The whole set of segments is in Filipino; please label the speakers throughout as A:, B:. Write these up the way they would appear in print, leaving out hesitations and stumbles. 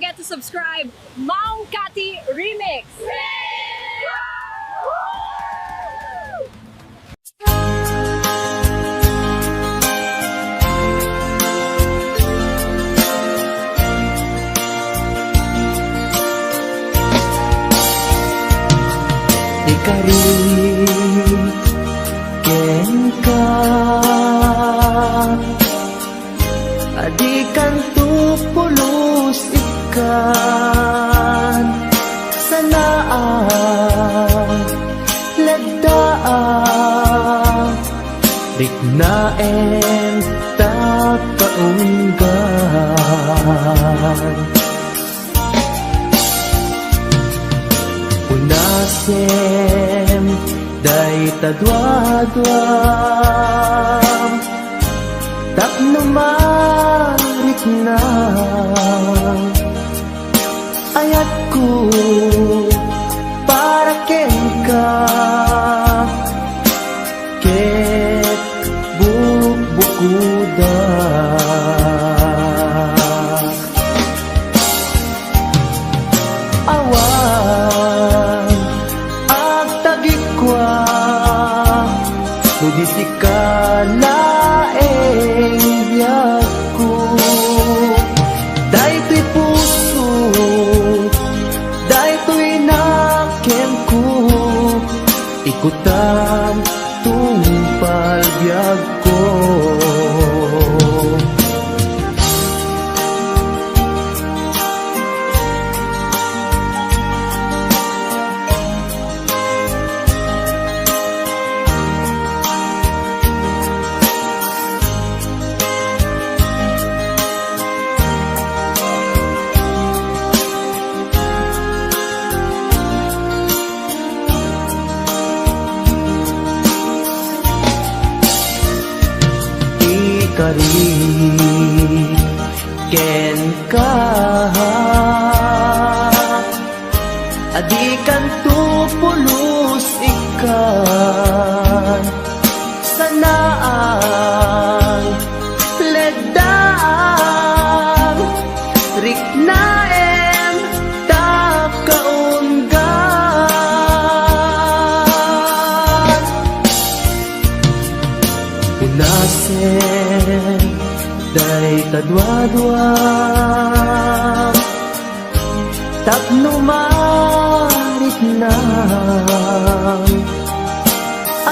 A: forget to subscribe. Maong Kati Remix!
B: Ikari ken ka adikan tu pulos ikan sanaan lagdaan dignaen ta kaunggan unasem day tadwadwam tapno marik na ayat ko para ken ka ket bubukuda awan agtagikwa budisi ka laeng biyag ko daytoy puso daytoy nakem ko ikutan tungpal biyag ko ikari ken ka adikan tu pulos ikan sanaan ledang riknaen ta kaunggan unasen day tadwadwam tapno marit na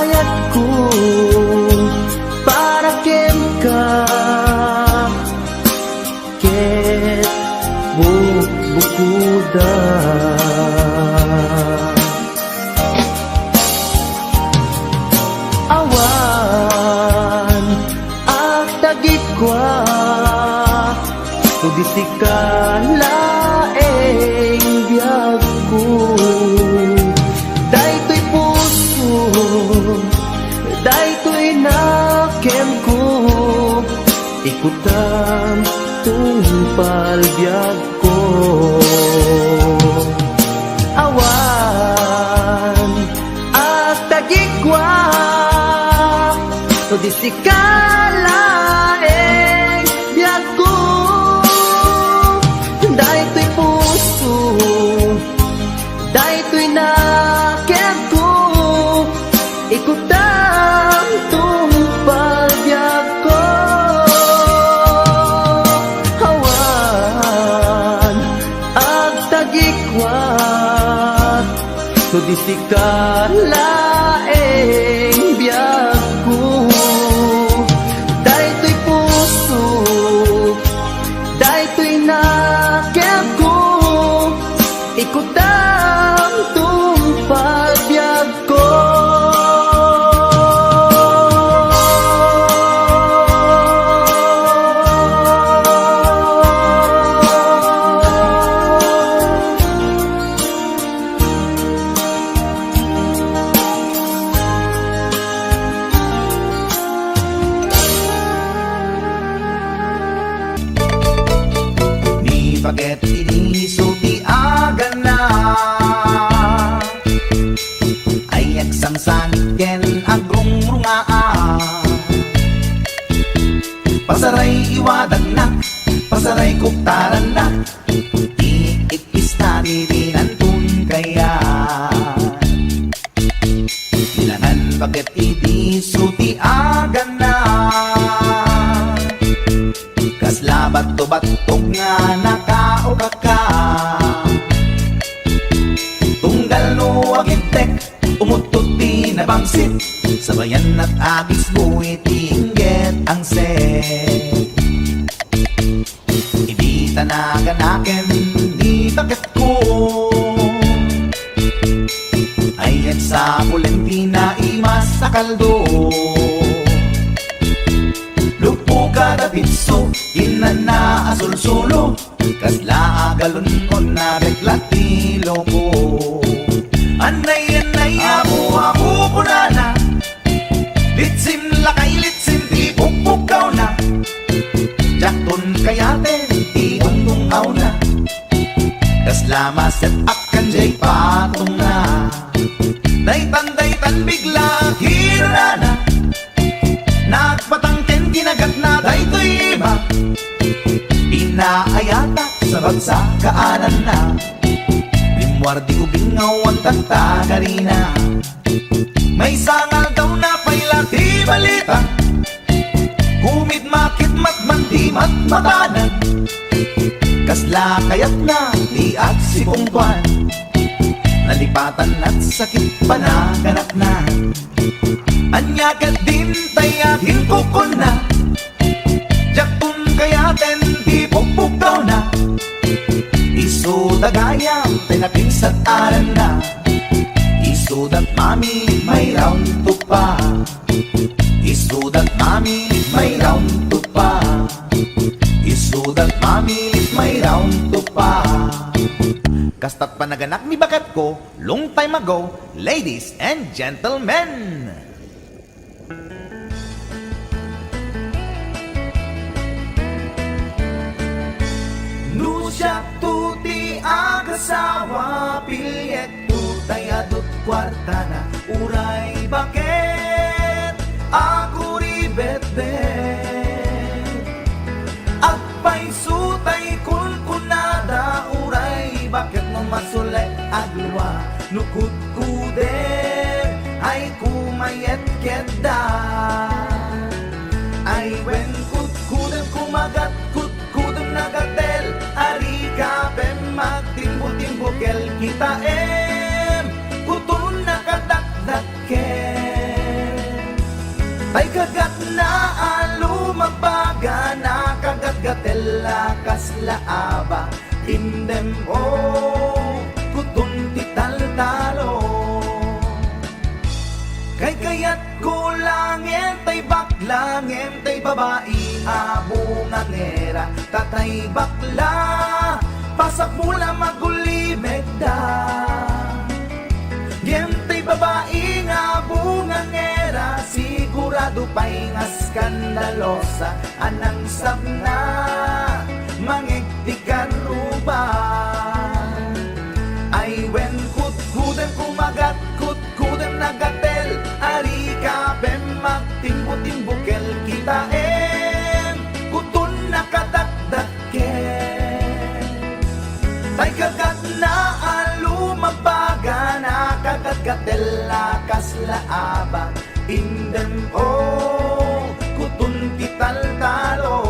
B: ayat ko para kem ka ket bubukuda awan agtagikwa budisi ka laeng biyag ko daytoy puso daytoy nakem ko ikutan tungpal biyag ko awan agtagikwa budisi ka laeng biyag ko daytoy puso daytoy nakem ko ikutan tungpal biyag ko awan agtagikwa budisi ka laeng biyag ko daytoy puso daytoy nakem ko ikutan tungpal biyag ko
C: Bakit inisulti agan na ay aksang saniken agrong rungaa pasaray iwadan na pasaray kuktaran na nga nakaoka ka. Tunggal no agintek, umutot di nabangsit, sabayan at agis buwit ingget ang set. Hindi tanaganaken, di bakit ko ayat sa Valentina imas sa kaldo. Lupo kada bitso, inana asul-sulo, kasla agalun na reklatilo ko. Anay ako punana, litsim lakay litsim di pukpukaw na. Jakton kayaten di undungaw na, kasla maset akan jay patong na. Daytan bigla hirana, nagpatangken kinagat na daytoy iba. Pinaayata sa bagsa kaanan na, limwardi ubingaw ang tagtagarina. May sangal daw na pailati balita, kumit makit matmandi matmatanan, kasla kayat na di agsipungkwan, nalipatan at sakit panaganak na. Anyagat din tayakin kukon na, jaktun kayaten di pukpukaw na. Iso dagayam tinapinsat aran na, iso dat mami may round to pa, iso dat mami may round to pa, iso dat mami may round to pa. Kastat panaganak ni bakat ko long time ago, ladies and gentlemen. Nusyak tuti agasawa, pilyet tutay adot kwarta na, uray bakit ako ribet-bet. Agpay sutay kunkunada, uray bakit no masulay agluwa. Nukut kuder ay kumayet keda, ay wen kut kudem kumagat kut kudem nagatel. Ari ka pem magtimbo-timbokel kita kutun nakadakdaken. Ay kagat na alo magbaga, nakagat-gatel lakas laaba, indem kutun tital-talo. Kay kayat ko langin tay baklangin tay babae abungan era, tatay bakla pasak mula magulimeg da. Gentay babae nga bungan era, sigurado pa'y nga skandalosa, anang sabna mangigtikan ruban. Ay wen kut-kudem kumagat kut-kudem nagatel, ari ka pem magtimbo-timbokel kita kutun nakadakdaken. Tay kagat na alo magbaga, nakagat-gatel lakas laaba, indem kutun tital-talo.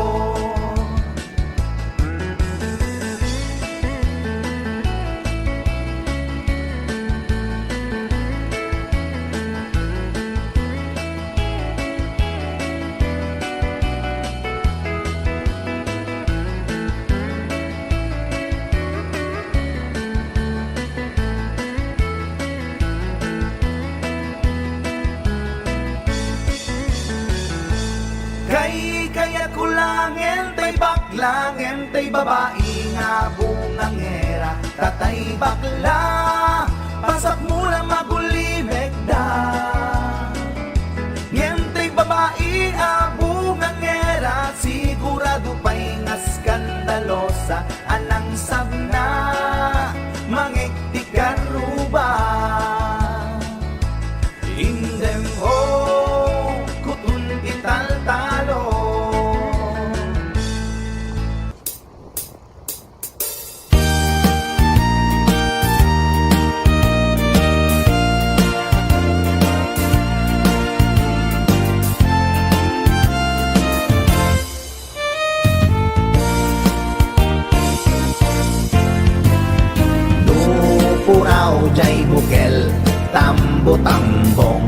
C: Kaya kulangin tay baklangin tay babae nga bungang era, tatay bakla pasak mula magulimeg da. Ngentay babae abungang era, sigurado pa'y nga skandalosa, anang sabna mangigtikan ruba. Indem kutun ital-talo. puraw jay bukel tambo-tambong.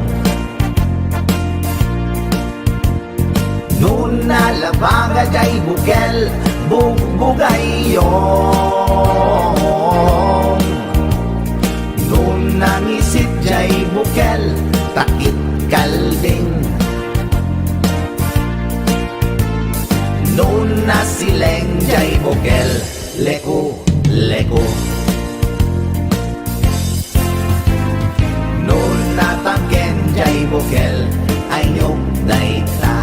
C: Nuna labaga jay bukel bugbugayong. Nuna ngisit jay bukel takit kalding. Nuna sileng jay bukel leku-leku. Nuna tangken jay bukel ayok dayta.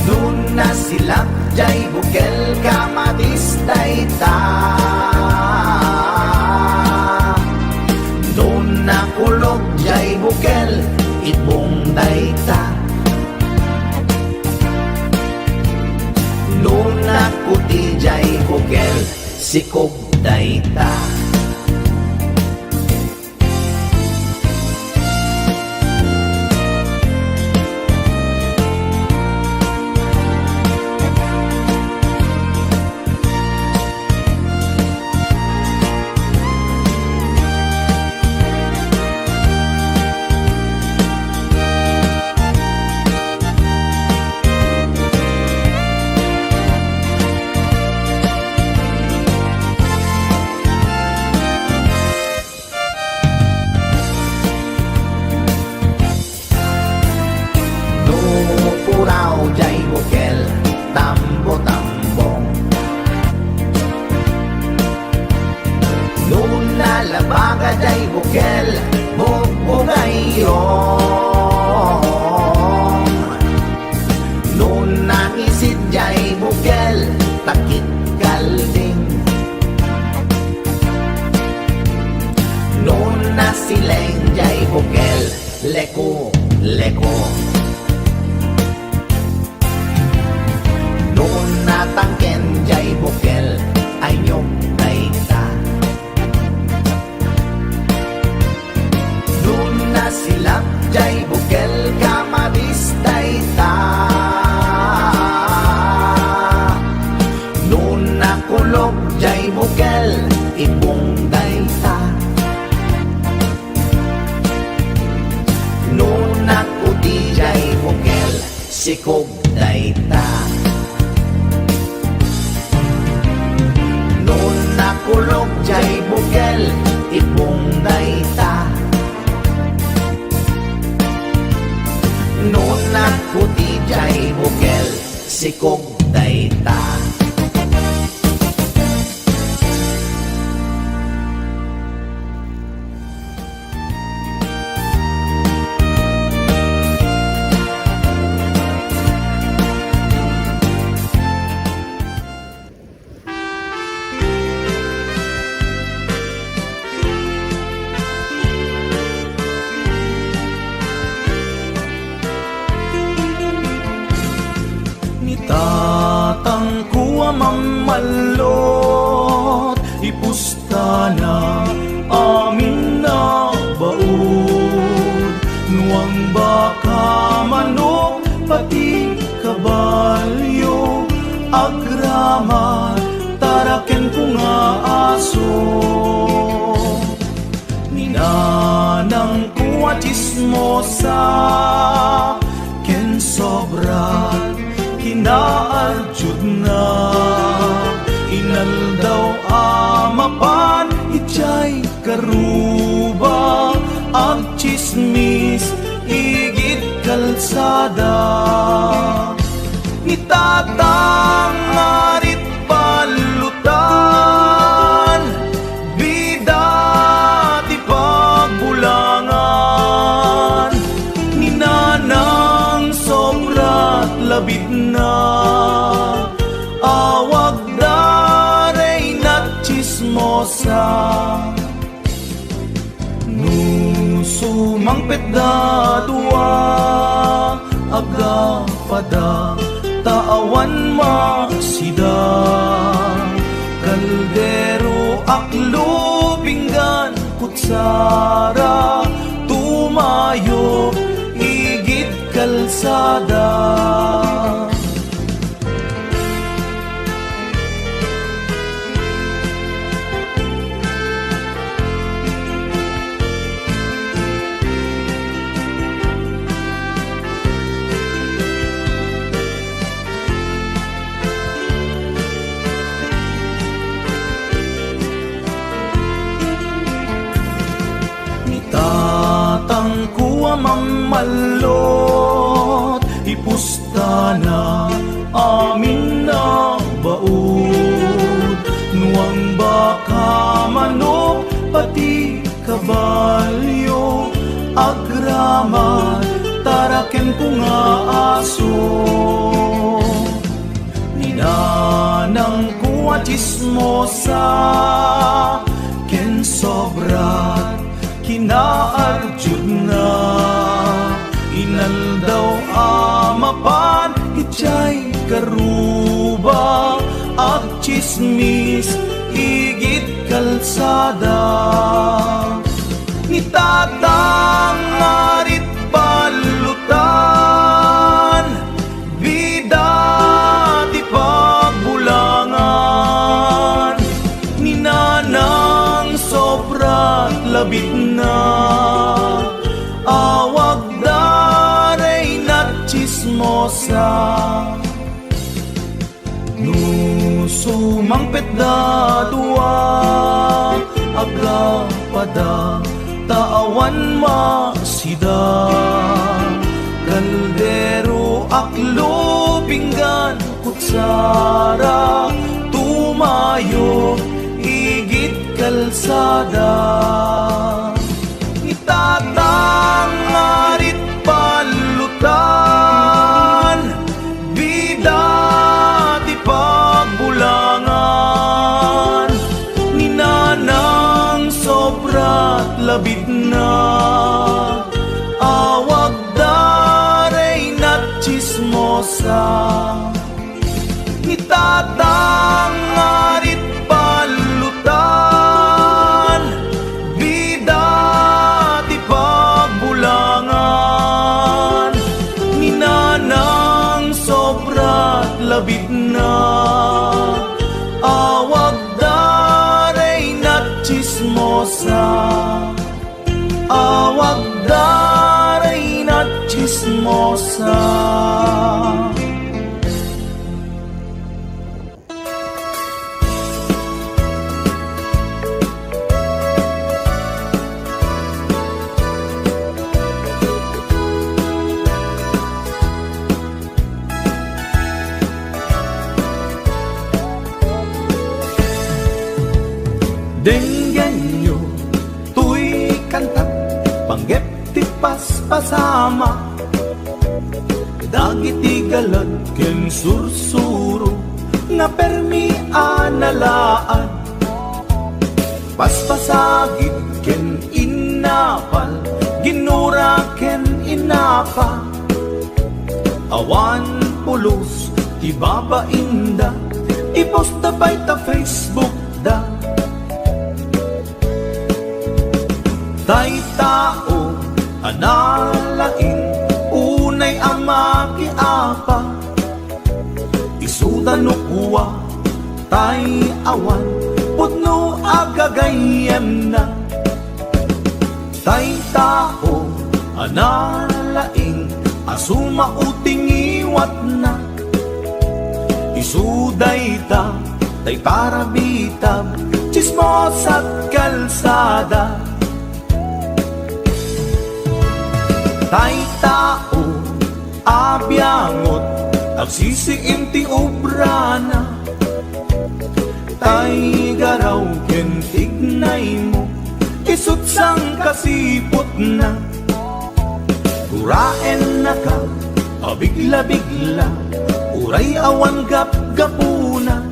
C: Nuna silap jay bukel kamatis dayta. Nuna kulog jay bukel ibong dayta. Nuna kuti jay bukel sikog dayta. Puraw jay bukel tambo-tambong. Nuna labaga jay bukel bugbugayong. Nuna isit jay bukel takit kalding. Nuna sileng jay bukel leku-leku. Nuna tangken jay bukel ayok dayta. Nuna silap jay bukel kamatis dayta. Nuna kulog jay bukel ibong dayta. Nuna kuti jay bukel sikog dayta. Kulog jay bukel ibong dayta. Nuna kuti jay bukel sikog dayta.
D: Tatangkuwa mamalot ipusta na amin na baod. Nuang baka manok pati kabalyo agrama taraken ko nga aso. Ninanang kuwa chismosa ken sobrat kinaaljud na. Inaldaw amapan ichay karuba ang chismis igit kalsada. Nitatang arit palutan bida ti pagbulangan. Ninanang sobrat labit na awag daray na chismosa. Nusumang petdadua aga pada taawan masida. Kaldero aklo pinggan kutsara tumayo igit kalsada. mamalot, ipusta na amin na baod. Nuang baka, manok, pati kabalyo, agraman, taraken ko nga aso. Ninanang ko at chismosa, ken sobrat kinaarjud na. Inal daw amapan, itchay karuba, at chismis igit kalsada. Ni tatang arit balutan, bida ti pagbulangan. Ni nanang sobrat labit na, awag daray na chismosa. Sumangpet da dua, aga pada taawan masida. Kaldero, aklo, pinggan, kutsara, tumayo, igit kalsada. Itatang arit palutan, bida ti pagbulangan. Ninanang sobrat labit na, awag daray na chismosa. Ni tatang arit palutan, bida ti pagbulangan. Ninanang sobrat labit na, awag daray na chismosa. Awag daray na chismosa. Denggan nyo, tuy kantat, panggep ti paspasama. Dagiti galad ken sursuro, nga permi analaan. Paspasagit ken inapal, ginura ken inapa. Awan pulos, ti babainda, iposta by ta Facebook da. Tay tao, analain, unay ama kiapa. Isudan no kuwa, tay awan, putno agagayem na. Tay tao, analain, asuma uting iwat na. Isuday ta, tay parabitab, chismos at kalsada. Tay tao, abyangot, agsisiim ti obrana. Tay garaw ken tignay mo, isut sang kasipot na. Guraen na ka, abigla-bigla, uray awan gap-gapuna.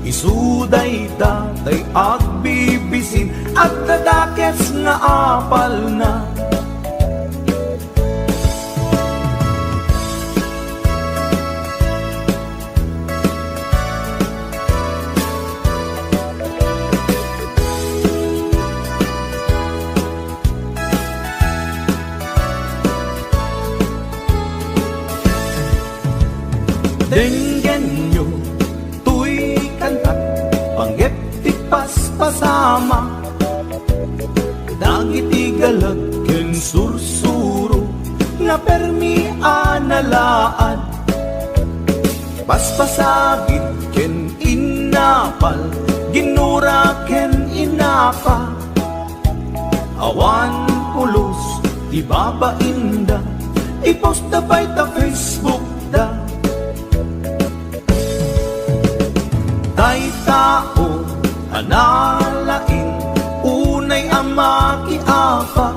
D: Isuday ta, tay agbibisin, at dadakes nga apal na. Denggan nyo, tuy kantat, panggep ti paspasama. Dagiti galag ken sursuro, nga permi analaan. Paspasagit ken inapal, ginura ken inapa. Awan pulos, ibabain da, i-post da by ta Facebook da. Tay tao analain, unay ang makiapa,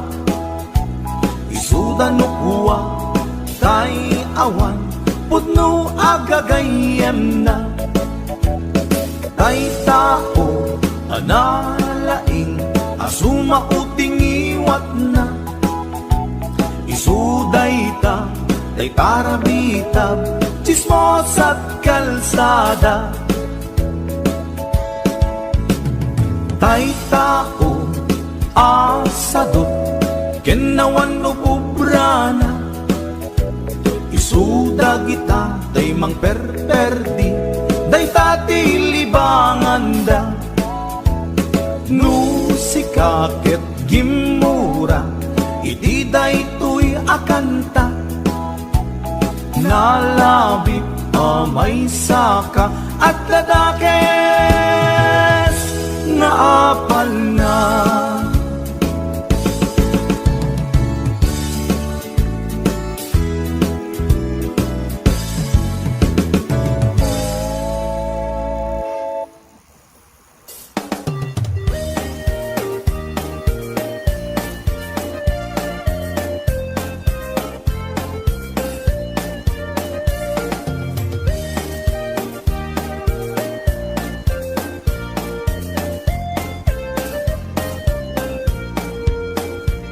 D: isuda no kuwa, tay awan, pudno agagayem na. Tay tao analain, asuma uting iwat na, isuday ta, tay karabitab, chismos at kalsada. Tay tao asadot, kenawan no pubrana, isuda kita, tay mang perperdi, day tati libangan da. No sikaket gimura, iti day tuy akanta, nalabi amay saka at ladakes na apal na.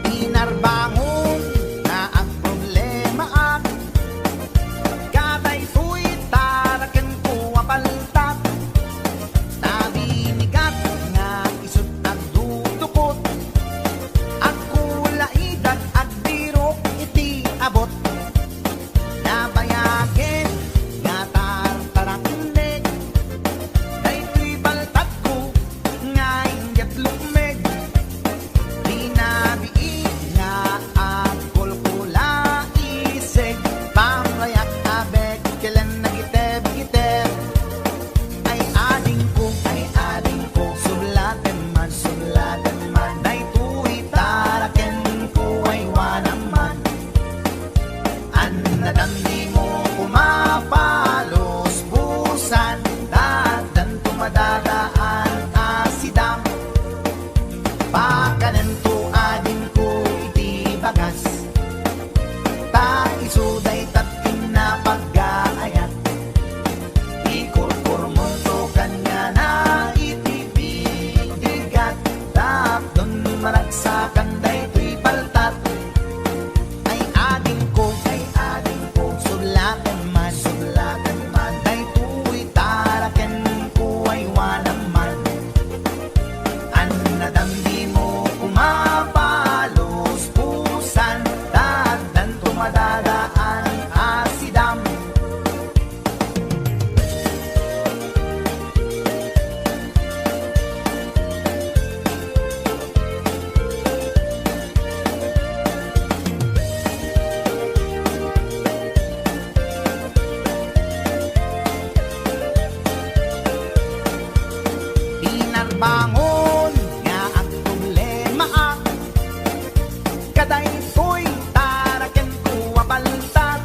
C: Inarbangon na ang problema at katay tuy taraken ko apaltat, nabinigat nga isut at dudukot, at kulaidat at dirok iti abot, nabayagin nga tartarakinig, day tuy baltat ko nga ingat lukmeg, di nabiin nga agol kula isig, pamrayak abeg kailan nagiteb-giteb, ay ading ko sublaten man, day tuy taraken ko ay wanaman, an nadamni mo kumapalos busan, dadan tumadadaan asidam, pakanan to adin ko iti bagas, ta isuday tatin na pag-aayat, ikurkurmon to kanya na iti bigat, tapdon maragsakan day tuy paltat, ay adin ko sulakan man, day tuy taraken ko ay wanaman, an nadamdi mo kumapalos pusan, dadan tumadadaan asidam, inarbangon nga ang problema at kaday ko'y taraken ko abaltat,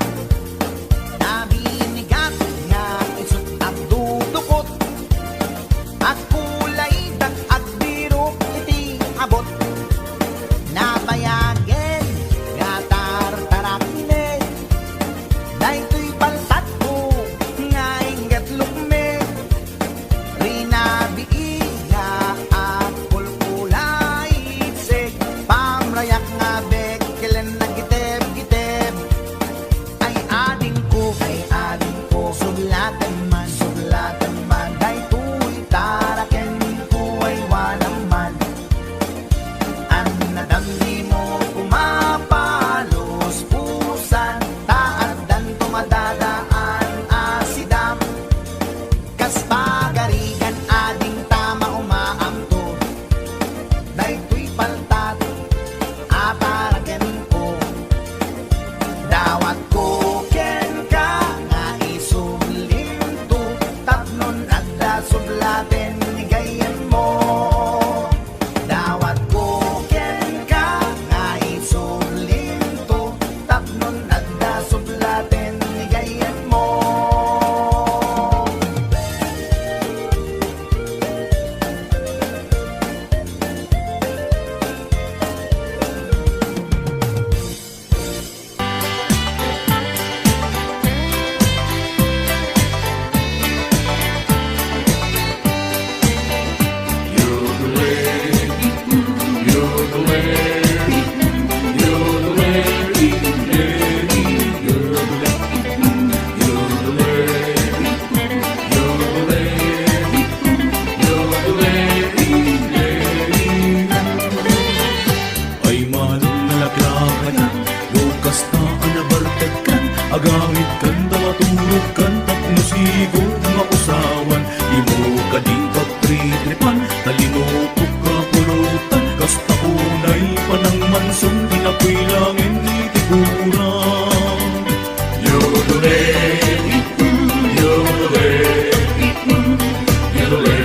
C: nabinigat nga isut at dudukot, at kulay dak at birok iti abot, nabayagin nga tartarakinig, day tuy baltat ko nga ingat lukmeg, rinabii nga
D: nga usawan. Di mo kadibag tritripan, talino ko kapulutan. Kasta unay panang mansong, inapoy langin ni tiguran. Yodole, yodole, yodole,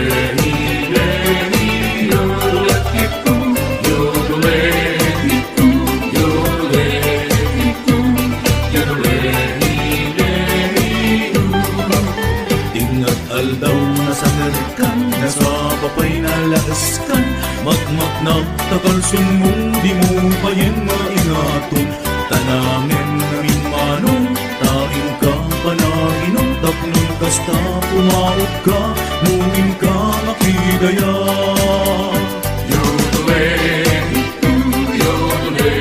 D: aldaw na sa narikan, nasa papay na lagaskan. Magmak nagtakalsun mong di mo payen maingaton. Tanangin namin manong, taing ka panaginom. Tapnon kasta pumaot ka, mungin ka makidaya. Yodole, yodole, yodole,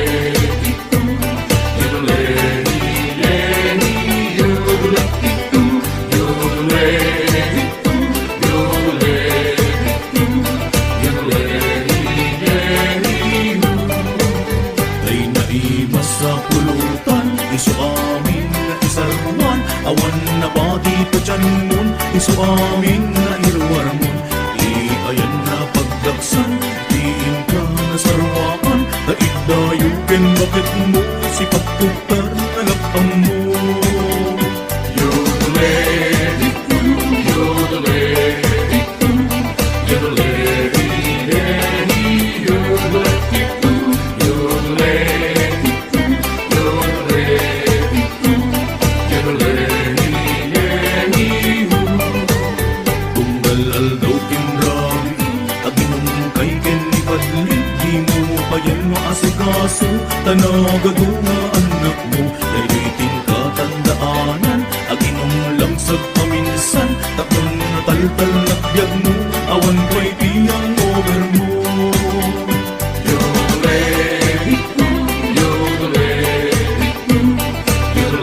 D: sa pulutan, iso amin na isarwan. Awan na pati pa dyan nun, iso amin na irwarmon. Iayan na pagdaksan, diin ka na sarwaan. Daigdayukin bakit mo, si pagtukar na lapang mo. Yodole, yodole, yodole, yodole, yodole. Aldaw kinrami, taginong kay kinipadli. Di mo payan maasikaso, tanagado nga anak mo. Daylitin ka tandaanan, aginom lang sa paminsan. Takon na taltal na biyag mo, awan ko'y tiyang over mo. Yodole, yodole, yodole, yodole, yodole.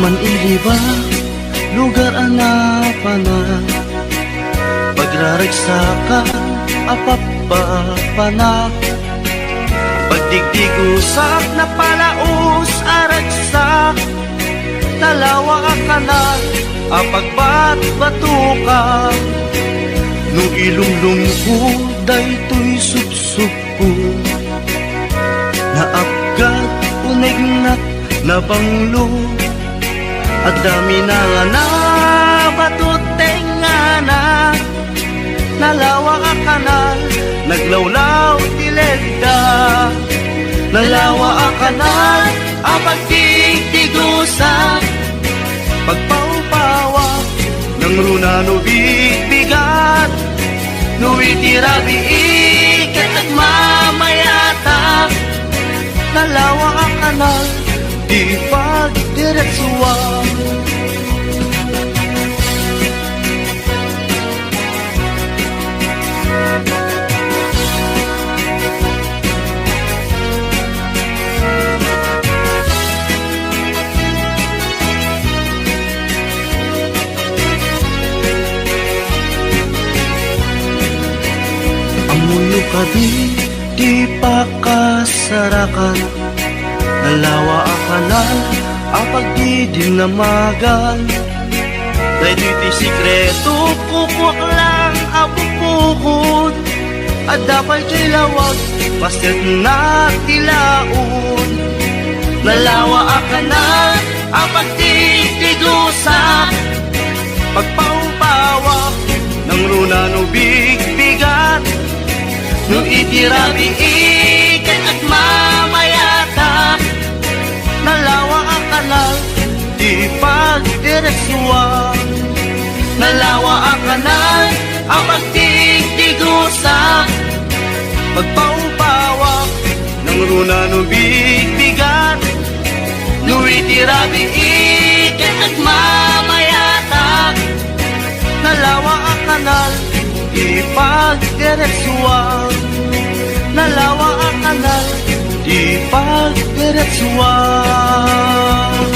B: Man iliba, lugar anapanan. Pagraragsakan, apapapana. Pagdigdigusak na palaos aragsak. Talawa kanal, apagbat-batuka. No ilumlum ko, daytoy subsub ko. Naapgat, unegnak, nabanglo. At dami na nga na batuteng nga na. Nalawa ka kanal, naglawlaw tilegda. Nalawa ka kanal, apagtigtigusa. Pagpaupawa ng runa no bigbigat. No itirabi ikat at mamayata. Nalawa ka kanal, di pagdiretsuan. Amuyo ka di pa kasarakan. Nalawa akanal, apag di dinamagan. Dahil iti sikreto, kukwak lang apupukod. At dapat kay lawag, pastet na tilaon. Nalawa akanal, apag di tigusa. Pagpaupawa ng runa no bigbigat. No itirabi ikat at mamayata. Nalawa ang kanal, di pagdiretsuan. Nalawa ang kanal, ang pagtigtigusa. Pagpaupawak ng runa no bigbigat. Idirami iket at mamayata, nalawa ang kanal, ipagdiretsuan. Nalawa ang kanal, ipagdiretsuan.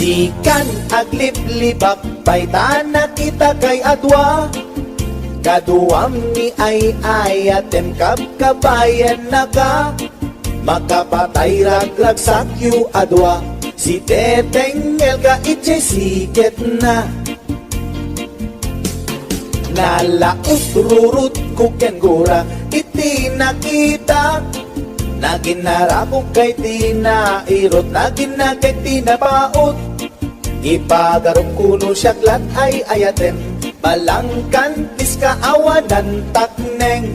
C: Ikan aglip-libak, paitan na kita kay adwa. Kaduam ni ay ayatem kabayan na ka. Makapatay raglag sakyu adwa. Si Teteng Elga itse siket na. Nalaus rurut kukengura iti nakita. Naginarabog kay tinairot, naginagay tinapaot. Ipagarong kuno siyaglat ay ayatem, balangkantis kaawanan takneng.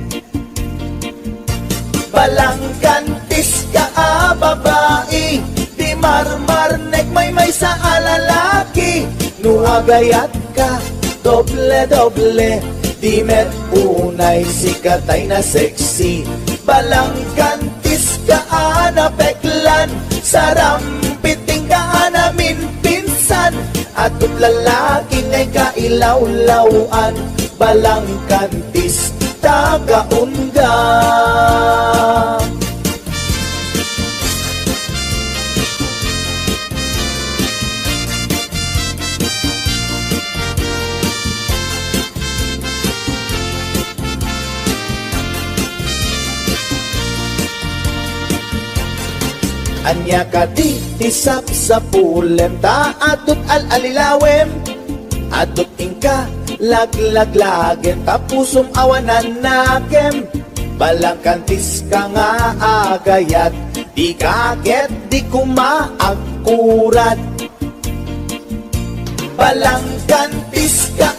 C: Balangkantis ka babae, di marmarnek may sa alalaki. Nuagayat ka, doble-doble, di met unay sikatay na sexy. Balangkantis ka anapeklan, sarampiting ka anamin pinsan. Atut lalaki ngay kailaw-lawan, balangkantis tagaunda. Anya ka di isap sa pulem, ta adut al-alilawem. Adut ingka laglagen, tapusum awanan nakem. Balangkantis ka nga agayat, di kaget di kumaakurat. Balangkantis ka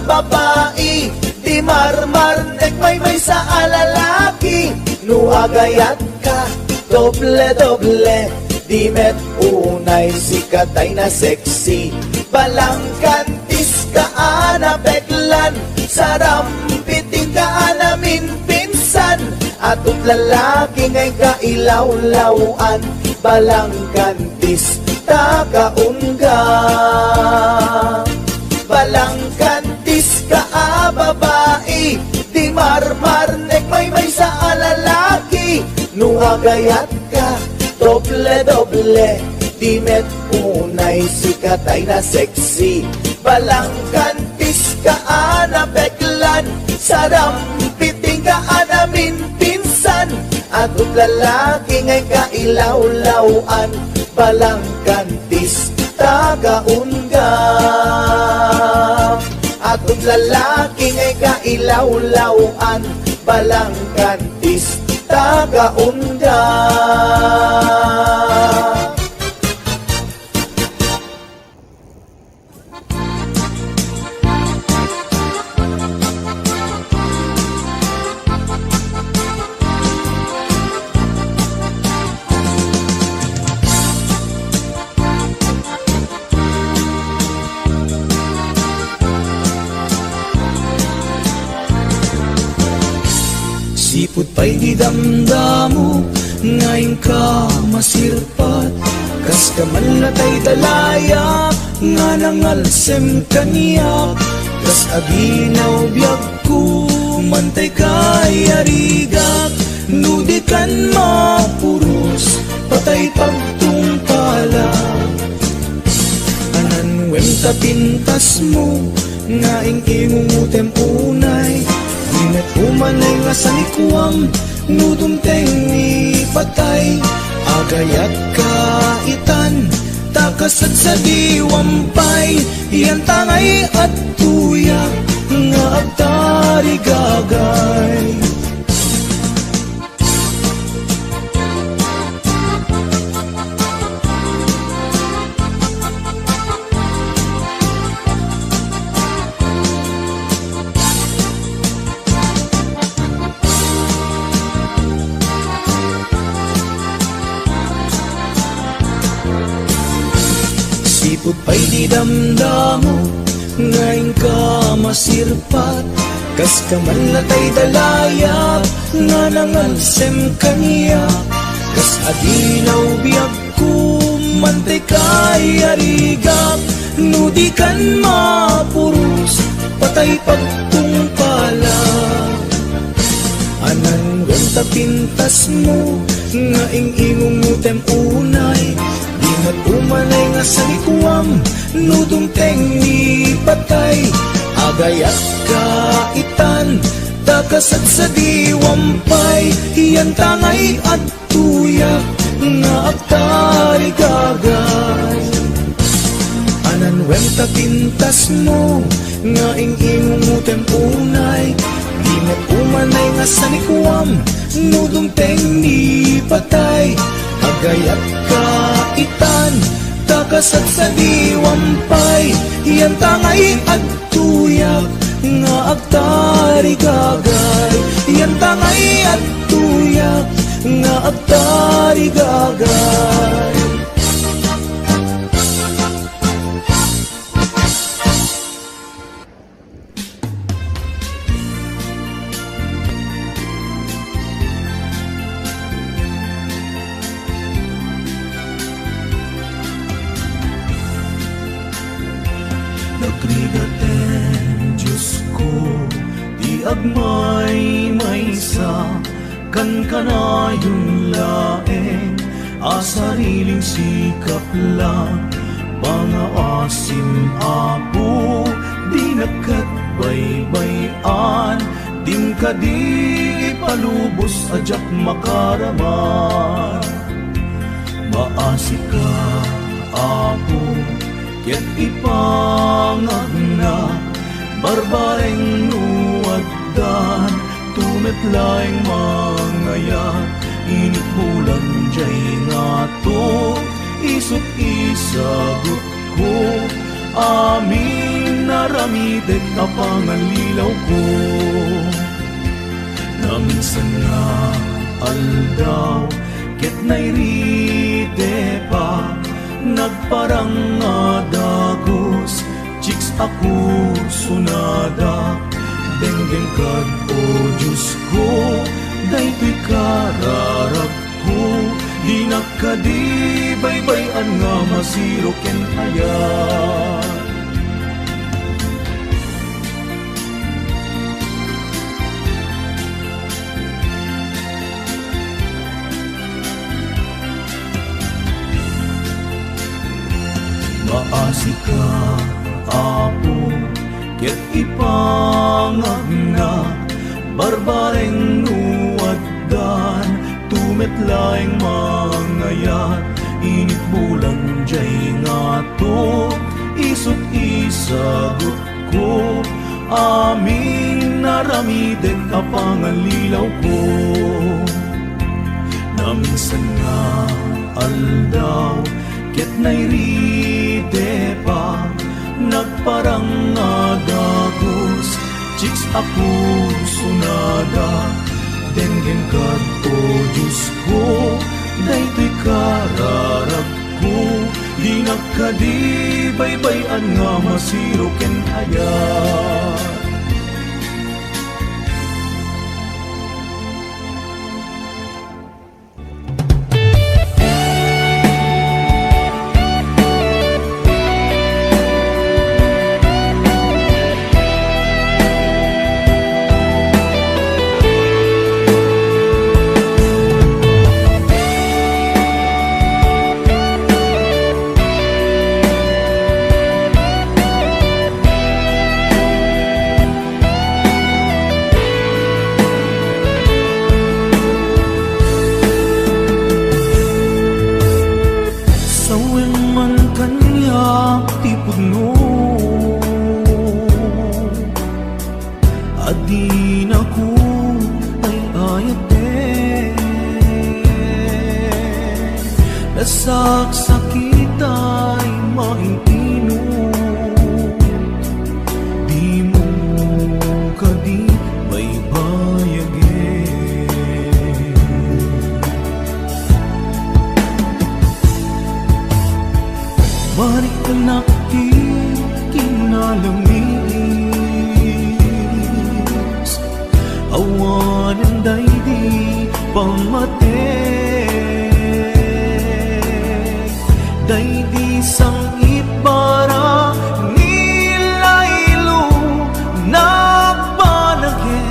C: babae, di marmarnek may sa alalaki. Nuagayat ka, doble-doble, di met unay sikatay na sexy. Balangkantis ka anapeklan, sarampiting ka anamin pinsan. Atut lalaki ngay kailaw-lawan, balangkantis tagaunga. Balangkantis ka babae, di marmarnek may sa alalaki. Nuagayat ka, doble-doble, di met unay sikatay na sexy. Balangkantis ka anapeklan, sarampiting ka anamin pinsan. Atut lalaki ngay kailaw-lawan, balangkantis tagaunga. Atut lalaki ngay kailaw-lawan, balangkantis tagaunda.
D: Sipot pa'y di damdamo, ngayon ka masirpat. Kas ka man natay dalaya, nga nangalsem kaniyak. Kas aginaw biyag ko, mantay kay arigak. Nudikan mapuros, patay pagtungkala. Ananwem tapintas mo, ngaing ingungutem unay. Ingat umanay nga sa likuang, nudumteng ni patay. Agayat kaitan, takasad sa diwampay. Iyan tangay at tuya, nga agtari gagay.
C: Lipot pa'y di damdamo, ngayon ka masirpat. Kas ka man latay dalayap, nga nangalsem kaniya. Kas aginaw biyak ko, mantay kay arigap. Nudi kan mapurus, patay pagtungpala. Anan wenta pintas mo, nga ing-ingong mutem unay. Di mat umanay nga sa likuam, nudong teng ni patay. Agayat kaitan, takasat sa diwampay. Iyan tangay at tuyak, nga aktari gagay. Anan wenta pintas mo, nga ing-ingong mutem unay. Di mat umanay nga sa likuam, nudong teng ni patay. Agayat kaitan, takasat sa diwampay. Iyan tangay at tuyak, nga agtari gagay. Iyan tangay at tuyak, nga agtari gagay.
D: Nagrigaten, Diyos ko, di agmay maysa, kan kanayon laeng, sariling sikap lang, pangaasim apo, di nakatbaybayan, dim ka di palubos ajak makaraman. Maasi ka, apo, ket ipangagna, barbareng nuwaddan, tumetlaeng mangayat, init bulan jay nga to, isut isagot ko, amin naramitek kapangalilaw ko. Naminsan nga aldaw, ket nairite pa, nagparang nga dagos, chicks ako sunada. Denggen kad o Diyos ko, daytoy kararag ko. Di nakadibaybayan nga masiro ken ayat. Maasi ka, apo, ket ipangagna, barbareng nuwaddan, tumetlaeng mangayat, init bulan jay nga to, isut isagot ko, amin naramitek kapangalilaw ko. Naminsan nga aldaw, ket nairite pa, nagparang nga dagos, chicks ako sunada. Denggen kad o Diyos ko, daytoy kararag ko. Di nakadibaybayan nga masiro ken ayat. Adi na ko ay ayate, nasaksakit ay maintino, di mo kadi may bayage. Balik ka na
C: sang itbara nilaylo nagbanagin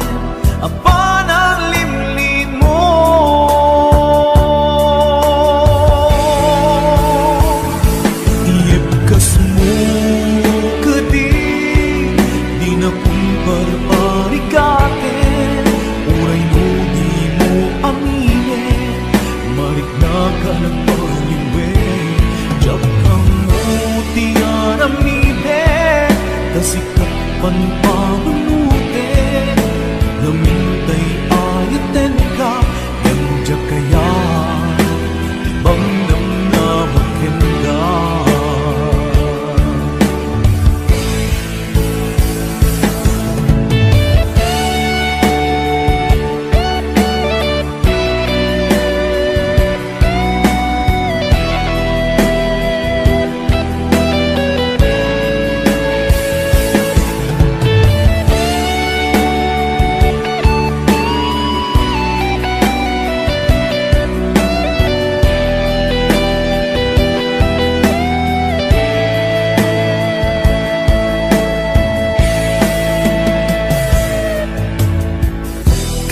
C: apan ang limlim mo. Iyepkas mo kadi di na kumparparikatin uray mo di mo aminin marik na ka nagpaliwin jak kang mo tiyaramiden kasikat panpanunutin namintay ayaten ka yang jak kaya ibang namnamakin ka.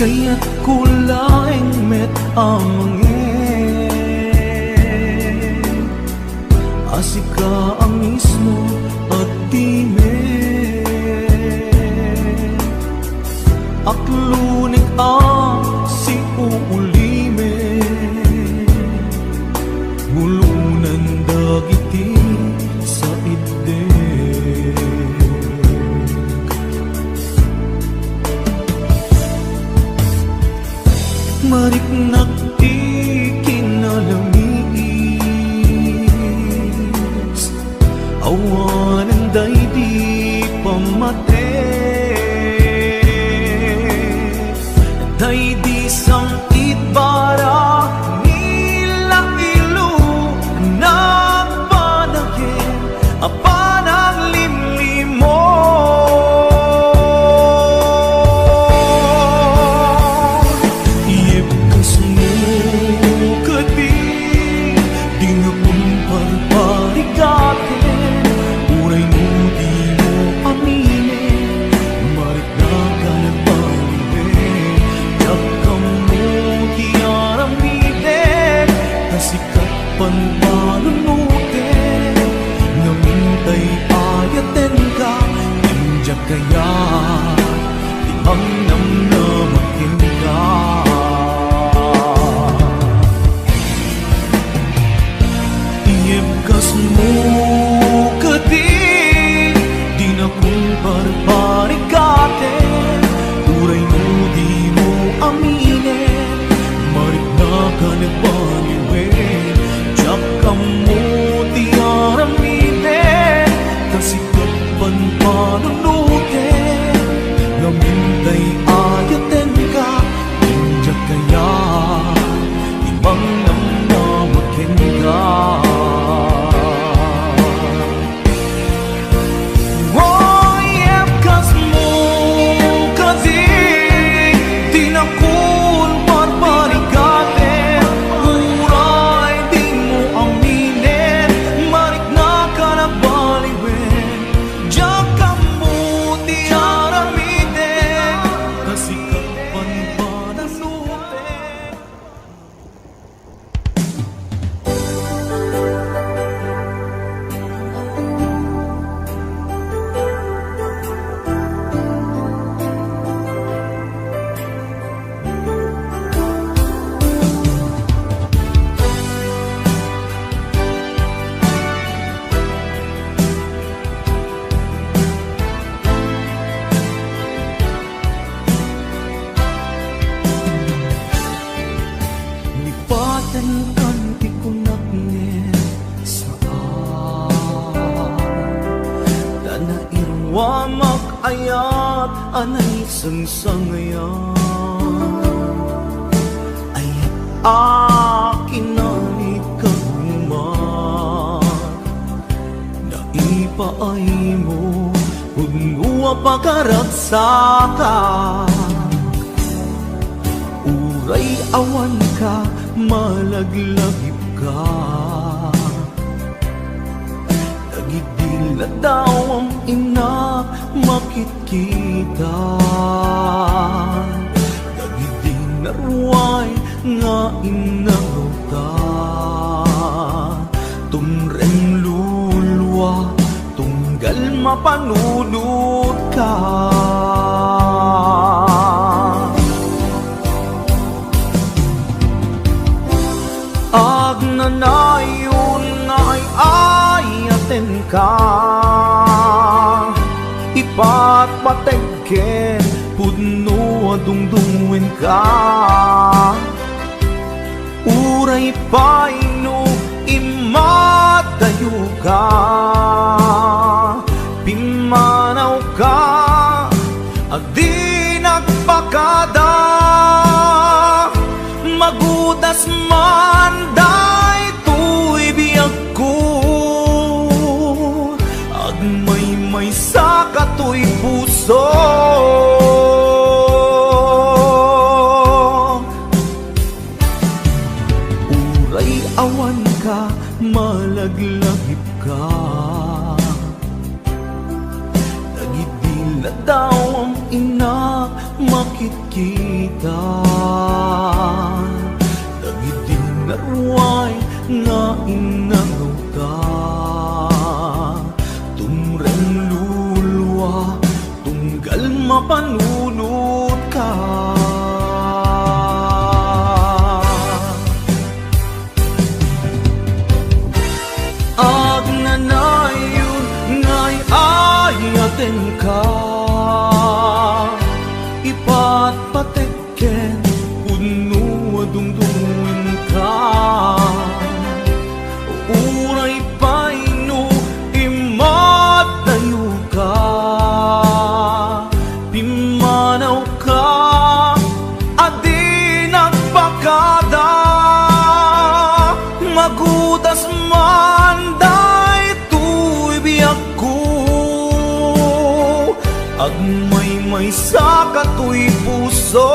C: Kaya't kulaing met amangin asika ang mismo at timen aklunik ang si uulimen mulunan dagiti sa ide. Marik naktikinalamis awanan day di pamate day di sang itbara nila ilo nagbanagin apan ang limlim mo. Panpanunutin namintay ayaten ka injak kaya ibang namnamakin ka. Iyepkas mo kadi di na kumparparikatin uray mo di mo aminin marik na ka nagpaliwin kamu tiyaramiden kasikat panpanunutin namintay ayaten ka injak kaya ibang namnamakin ka. Iyepkas mo kasi di na kumparparikatin uray di mo aminin marik na ka nagbaliwin jak kamu tiyaramiden kasikat panpanunutin. Lipatan kan di kunaknin saan dana irwa makayat anay sangsangayan ayat akin na ikaman naipaay mo huwag pagkaragsakan uray awan ka, malaglagip ka na daw ang ina makikita. Dagiti naruay nga inangota, tumreng lulwa tunggal mapanunod ka. Agnanayon nga ayaten ka, ipatpategken pudno adungdungwen ka. Uray paino imadayo ka, pimanaw ka adi nagpakada. Magudas man daytoy biyag ko, agmay-may sa katoy puso. Uray awan ka, malaglagip ka, nagidila daw ang ina makikita. Naruay nga inangota, tumreng lulwa tunggal mapanunod ka. Agnanayon nga'y ayaten ka, ipatpategken pudno adungdungwen ka. Uray paino imadayo ka, pimanaw ka adi nagpakada. Magudas man daytoy biyag ko, agmay-may sa katoy puso.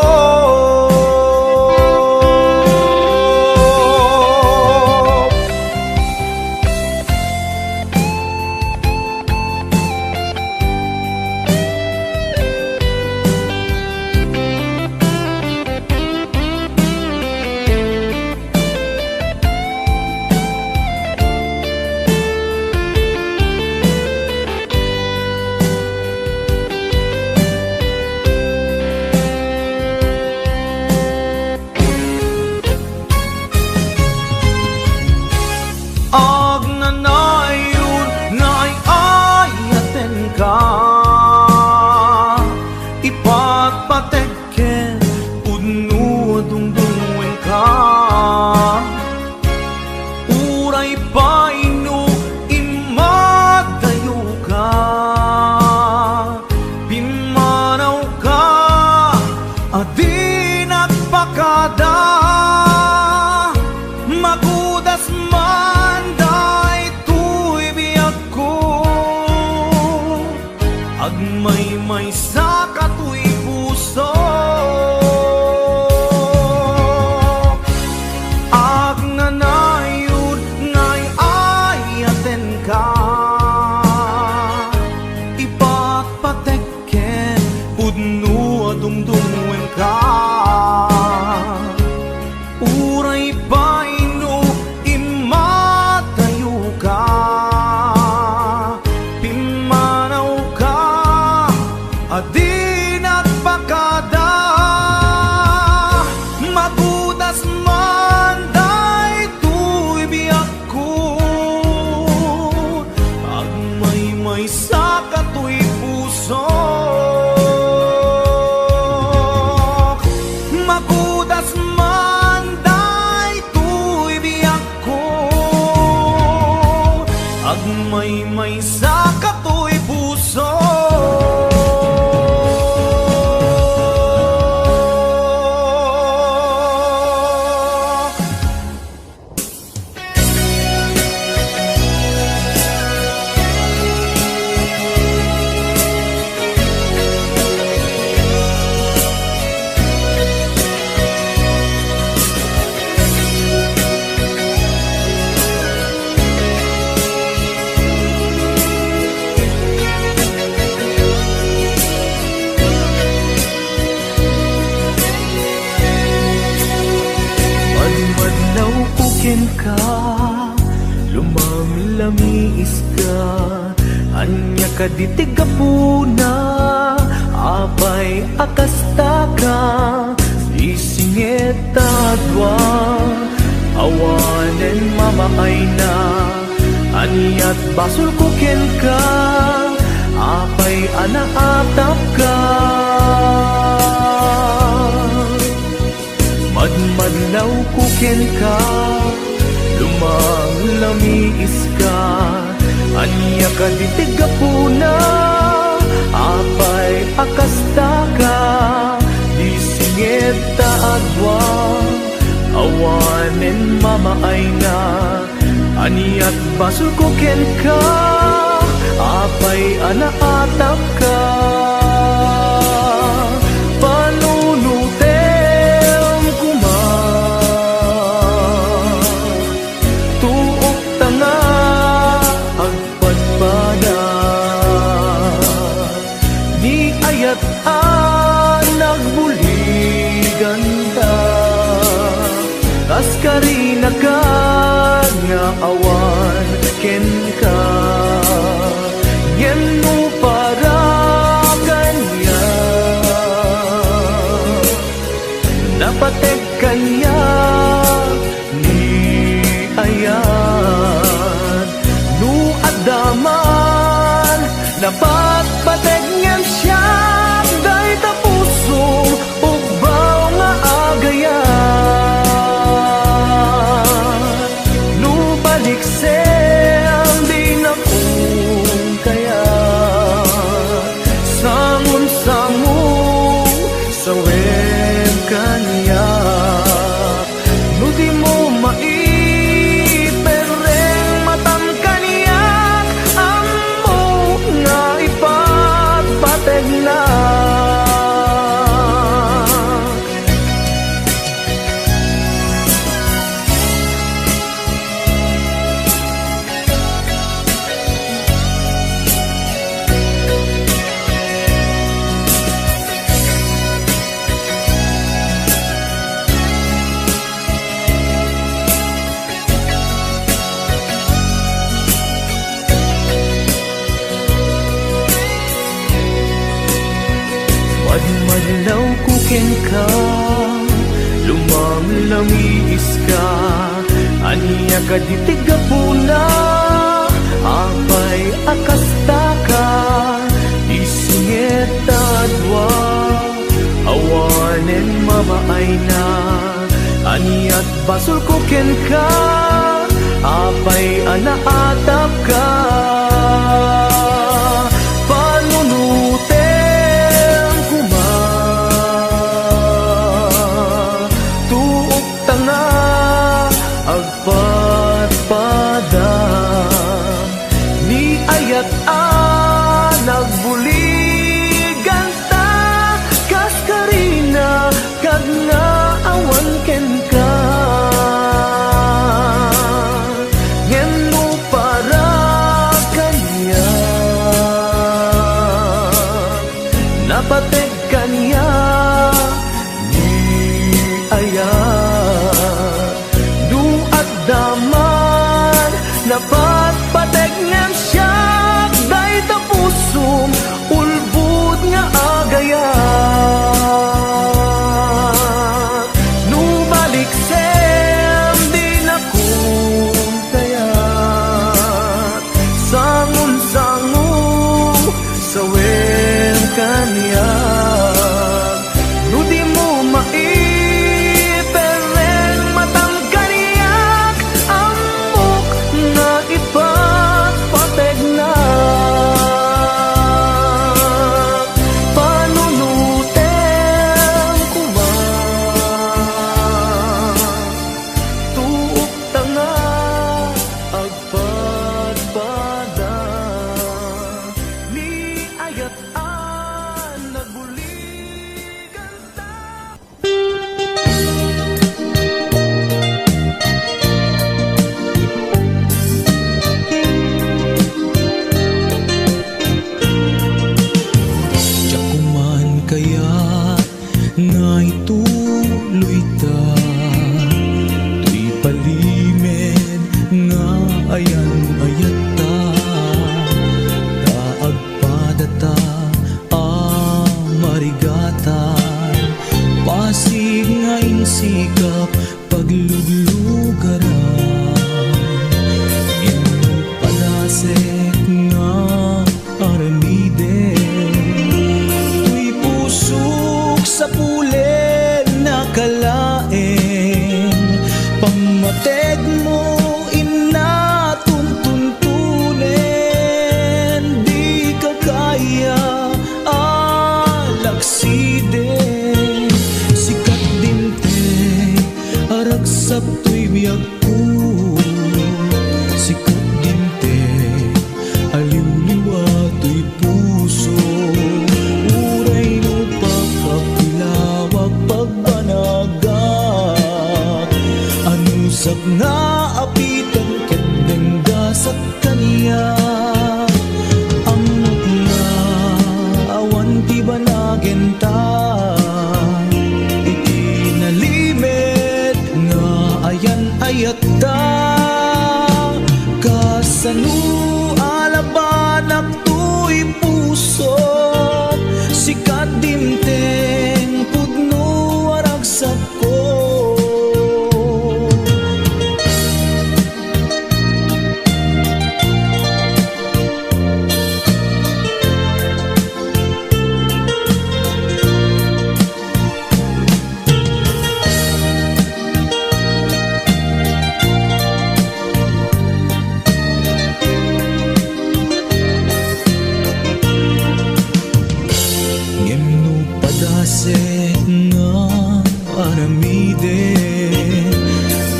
C: Agnanayon nga'y ayaten ka, ipatpategken pudno adungdungwen ka. Uray paino imadayo ka, pimanaw ka adi nagpakada. Magudas man daytoy biyag ko, agmay-may sa katoy puso. Agnanayon nga'y ayaten ka, ipatpategken pudno adungdungwen ka. Uray paino imadayo ka, pimanaw ka adi ka, lumang-lamiis ka, anya ka di tigapuna, apay akasta ka, isingeta dwa, awanen mamaay na, anyat basul kuken ka, apay anaatap ka. Madmadlaw kuken ka, lumang-lamiis ka, anya ka di tigapuna, apay akasta ka, di singeta adwa, awanen mamaay na, anyat basul kuken ka, apay anaatap ka. Panunutem kuma, tuok tanga agpadpada, di ayat nagbuligan ta, kas karina ka nga awan ken ka, yen mo para kanya, napatek kanya ni ayan, nu adaman, napatpatek ngem siya, day tapusong ugbaw nga agayan, nu balik siyang di na kung kaya, sangun-sangun sa web kanya, nu di mo maipereng matang kanya, amo nga ipagpateg na. Madmadlaw kuken ka, lumang-lamiis ka, anya ka di tigapuna, apay akasta ka, isingeta dwa, awanen mamaay na, anyat basul kuken ka, apay anaatap ka. Panunutem kuma, tuok tanga agpadpada, ni ayat nagbuligan ta, kas karina kag nga awan ken ka, ngem mo para kanya, napatek kanya ni ayan, du at daman, napatpatek ngem siya, day tapusong ulbud nga agayan, nu balik sem di na kung kaya, sangun-sangun sa wen kanya, nu di mo maipereng matang kaniyak, amok nga ipa
D: sikat dinteng, aliw liwato'y puso. Uray no pakapilawag pagbanagak, anusag na apitan kendengga sa kaniya. Amok na awan ti banagenta, iti nalimit nga ayan ayata. Kasano alabanak to'y puso, sikat dimteng pudno aragsak ko.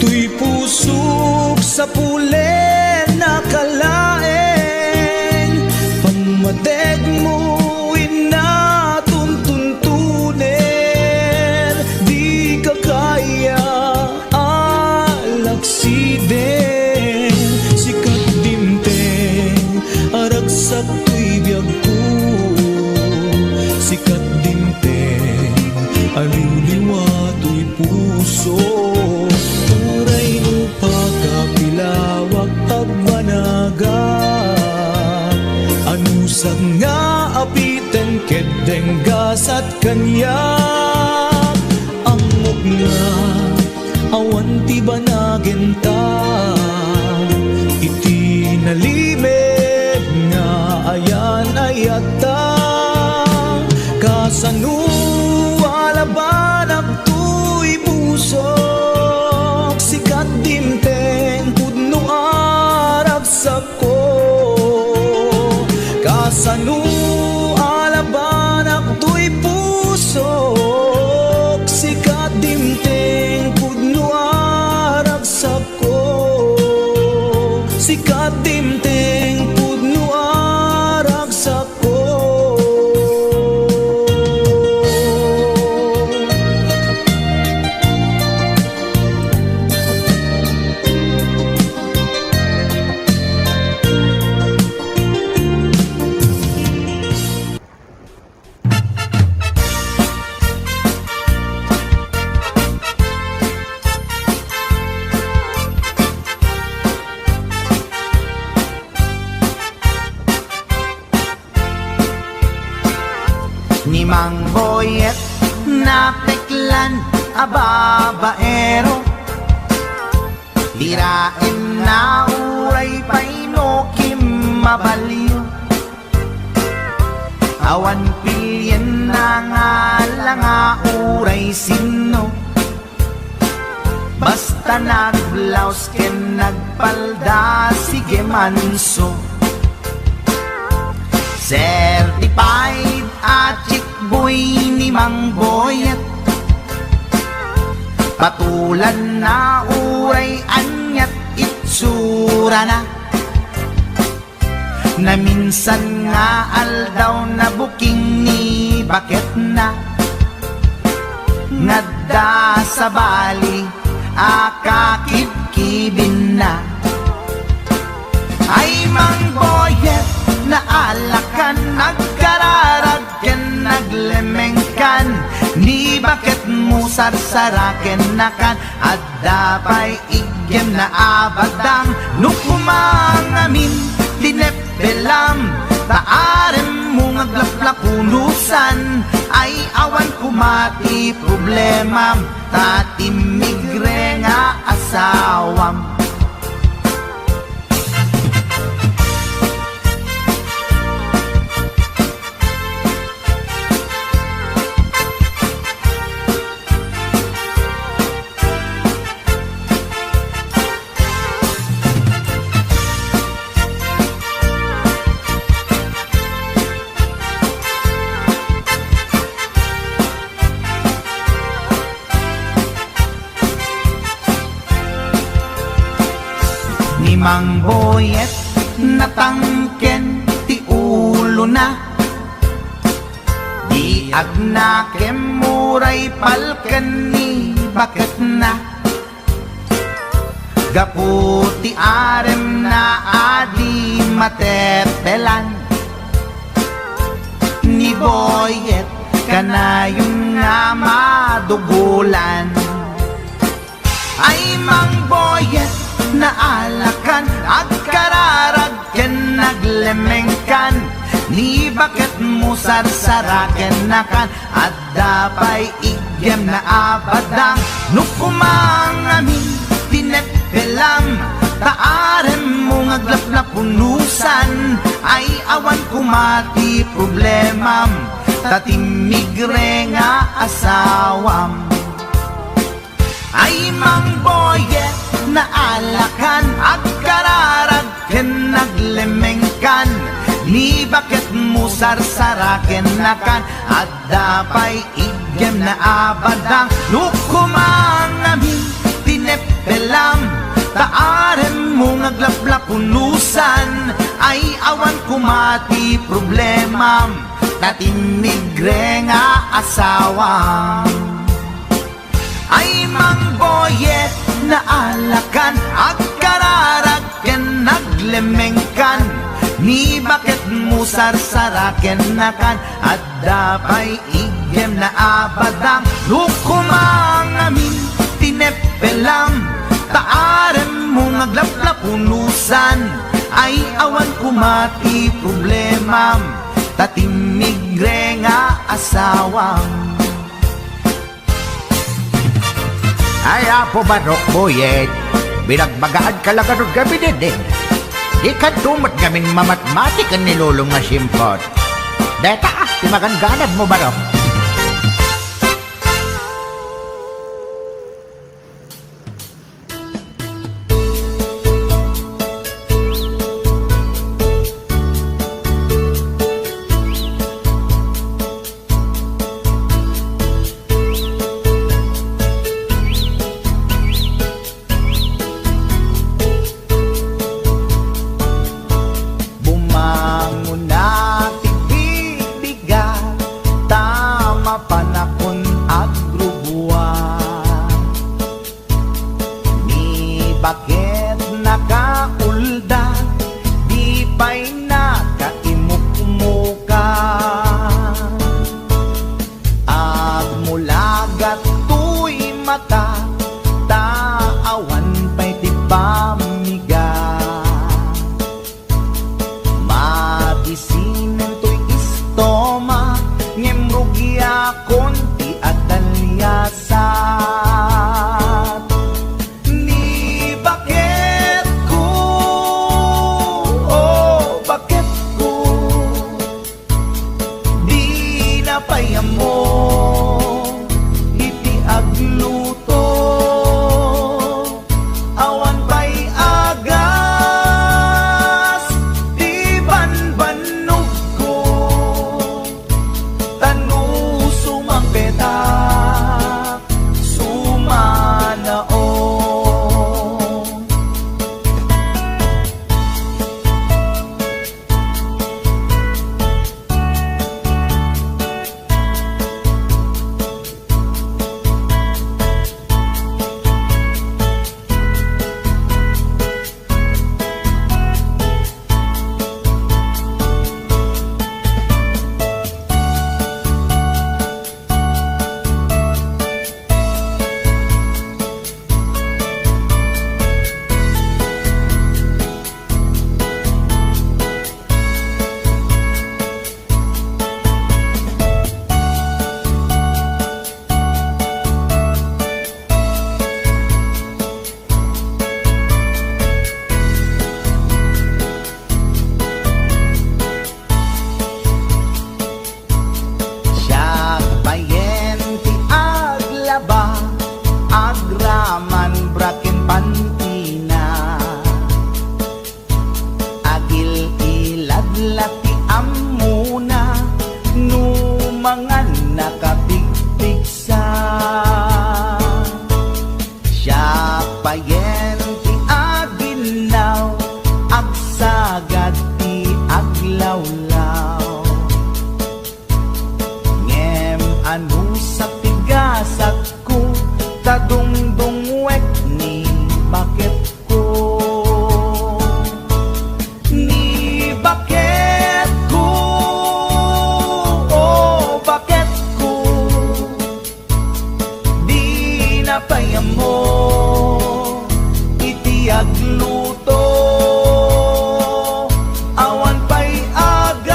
D: Tuy pusok sa pulen nakalaeng, pagmadeg mo inatuntuntunin, di ka kaya alaksiden. Sikat dimteng aragsak tuy biyag ko, sikat dimteng aliw liwato'y puso. Uray no pagkapilawak pagbanagak, anusag nga apitan kedenggas at kanyak. Amok nga awan ti banagenta, iti nalimit nga ayan ayata. Kasano alabanak to'y pusok, sikat dimteng pudno aragsak ko. Kasano alabanak to'y pusok, sikat dimteng pudno aragsak ko. Sikat dimteng pudno aragsak ko.
B: Ni Mang Boyet na peklan ababaero, lirain na uray paino kim mabaliw. Awan pilyen na nga langa uray sino, basta nagblaus ken nagpalda sige manso. Certified at chick boy ni Mang Boyet, patulan na uray anyat itsura na, na minsan nga aldaw na buking ni bakit na, ngadda sa bali akakibkibin na. Ay Mang Boyet, naalakan, nagkararag ken naglemeng kan, ni bakit mo sarsaraken na kan, at dapay igem na abadang, nukumangamin tinepelam, taarem mo ngaglaplakulusan, ay awan kumati problema, tatimigre nga asawam. ni Mang Boyet natangken ti ulo na. Di agnakem muray palken ni bakit na. Gaputi arem na adi matepelan ni Boyet kanayong nga madugulan. Ay Mang Boyet naalakan agkararag ken naglemengkan ni bakit mo sarsaraken nakan at dapay igem na abadang nukumang amin tinepelam taarem mo ngaglaplapunusan ay awan kumati problemam tatimigre nga asawam. Ay Mang Boyet naalakan agkararag ken naglemengkan ni bakit mo sarsaraken nakan at dapay igem na abadang lukumang amin tinepelam taarem mo ngaglaplapunusan ay awan kumati problemam tatimigre nga asawam. Ay Mang Boyet naalakan agkararag ken naglemengkan ni bakit mo sarsaraken nakan at dapay igem na abadang lukumang amin tinepelam taarem mo ngaglaplapunusan ay awan kumati problemam tatimigre nga asawam.
E: Ay, apo Barok Boyet, binagbagaan ka lang anong gabi din. Di ka tumat gamin mamatmatik ang nilulong na simpot. Deta, timaganganad mo Barok.
B: Bakit nakaulda di pa'y nakaimukmuka agmulagat tuy mata taawan pa'y di pamiga mabisinen tuy istoma ngemrugya konti at dalyasa. Bakit ko
C: agluto. Awan pa'y agas,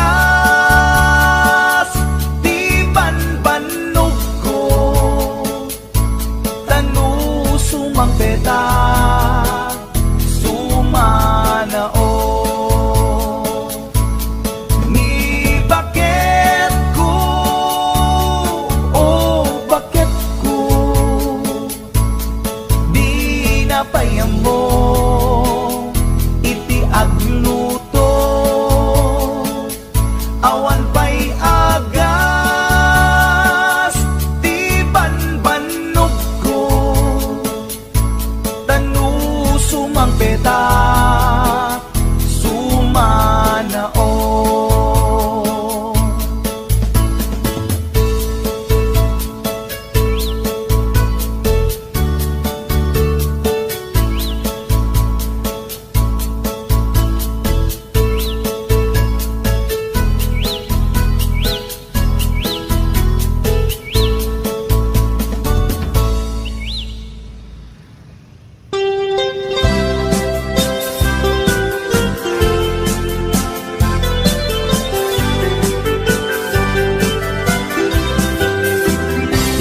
C: di banbanog ko. Tanu sumang peta, sumanao. Ni bakit ko, oh bakit ko, di napayam mo iti agluto. Awan pa'y agas, di banbanog ko. Tanu sumang peta, sumanao.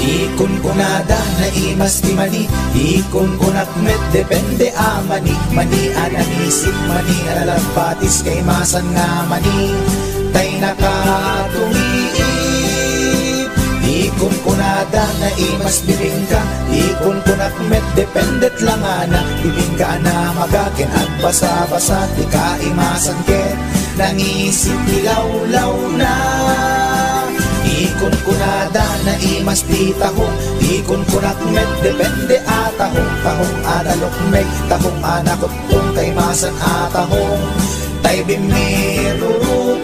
C: Ikon kunada na imas ti mani, ikon kunak met depende a mani. Mani ananisip, mani alalapatis kay masan nga mani. Tay nakatumiip, ikon kunada na imas bibingka, ikon kunak met dependet lang ana. Bibingka na magakin at basa-basa, di ka imasan ket nangisip ilaw-law na. Ikon kunada na imas di tahong, ikon kunak met depende atahong. Tahong analok meg, tahong anakot kung kay masan atahong. Tay bimiruko,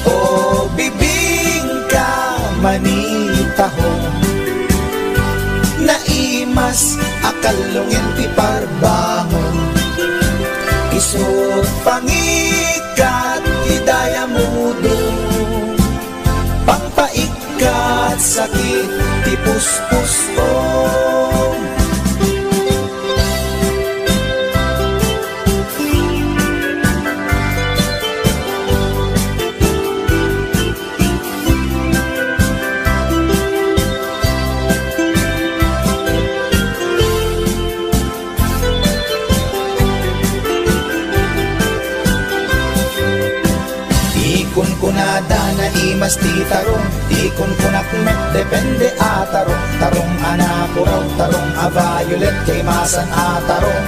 C: o bibing ka manitahong. Naimas akalungin ti parbangon, isot pangikat idaya mudo. Pangpaikat sakit ti puspus ko. Ikon kunada na imas ti tarong, ikon kunak met depende atarong. Tarong anapuraw, tarong a violet kay masan atarong.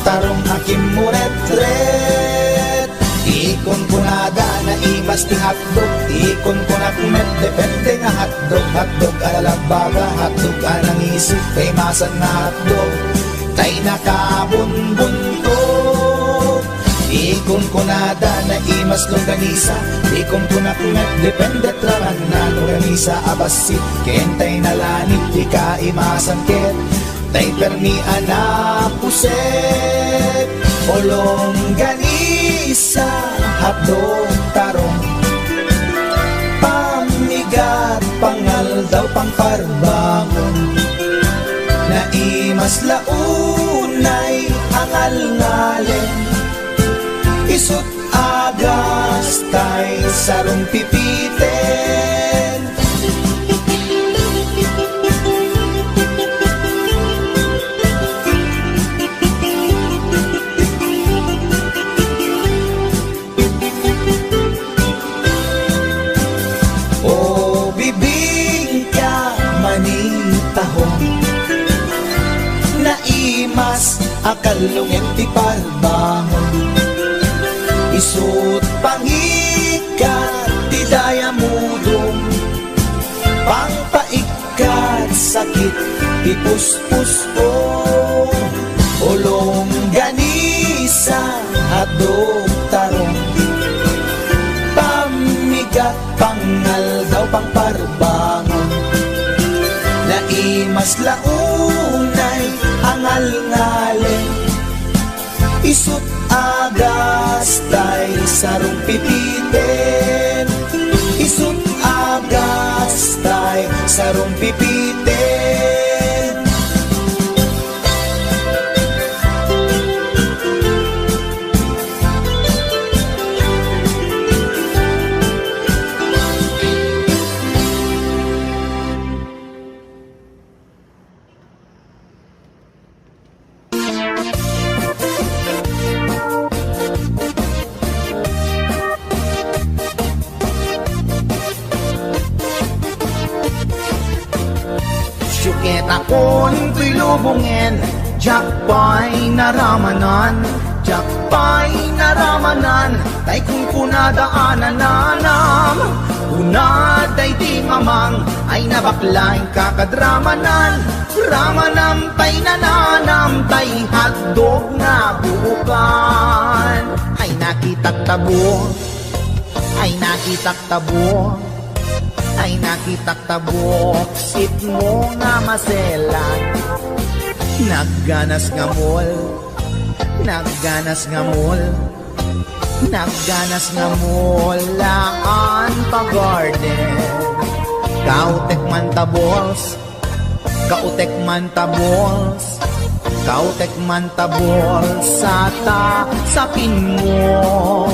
C: Tarong hakim muret-ret, ikon kunada na imas ti hotdog, ikon kunak met depende nga hotdog. Hotdog alalabaga, hotdog anangisip kay masan nga hotdog. Tay nakabunbunto, ikon kunada na imas longganisa, ikon kunak met depende traman na longganisa abasit. Kentay nalanit di ka imasan ket, tay permi anapuset. O longganisa hotdog tarong, pamigat pangal daw pangparbangon. Naimas launay angal-ngalen, isut agas tay sarong pipiten. O bibing ka manitahong, naimas akalungin ti parbangon. Isut pangikat ti daya mudong, pangpaikat sakit ti puspus ko. Olong ganisa hadog tarong, pamigat pangal daw pangparbangon. Naimas launay angal-ngalen, isut agas tay sarong pipiten. Isut agas tay sarong pipiten.
B: lubungin, jakpay naramanan, jakpay naramanan, tay kung kunadaanan nanam, kunaday di mamang, ay nabaklaing kakadramanan, ramanam tay nananam, tay hotdog na buukan, ay nakitak tabo, ay nakitak tabo, ay nakitak tabo, sit mo nga maselan, nagganas nga mall, nagganas nga mall, nagganas nga mall, laan pa garden, kautek man tabols, kautek man tabols, kautek man tabols, sapin mo,